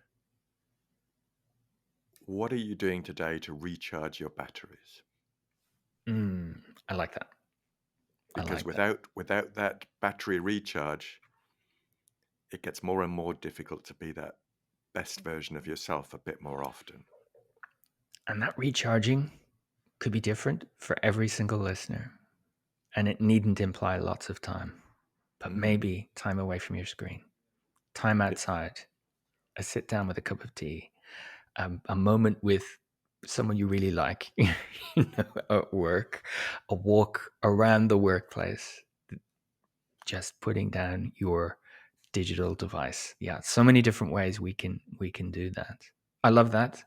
What are you doing today to recharge your batteries? Mm, I like that. I because like that. without that battery recharge, it gets more and more difficult to be that best version of yourself a bit more often. And that recharging could be different for every single listener. And it needn't imply lots of time, but Mm. maybe time away from your screen, time Yeah. outside, a sit down with a cup of tea, a moment with someone you really like, at work, a walk around the workplace, just putting down your digital device. Yeah, so many different ways we can do that. I love that.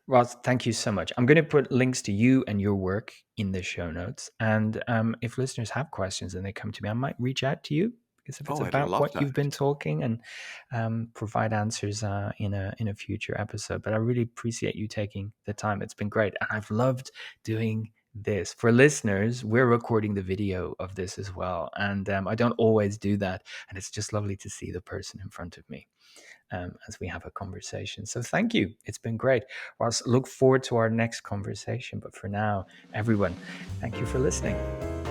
Ross, thank you so much. I'm going to put links to you and your work in the show notes. And if listeners have questions and they come to me, I might reach out to you because if it's Oh, I'd about love what you've that. been talking and provide answers in a future episode. But I really appreciate you taking the time. It's been great, and I've loved doing this. For listeners, we're recording the video of this as well, and I don't always do that, and it's just lovely to see the person in front of me as we have a conversation. So thank you. It's been great. Well, look forward to our next conversation. But for now, everyone, thank you for listening.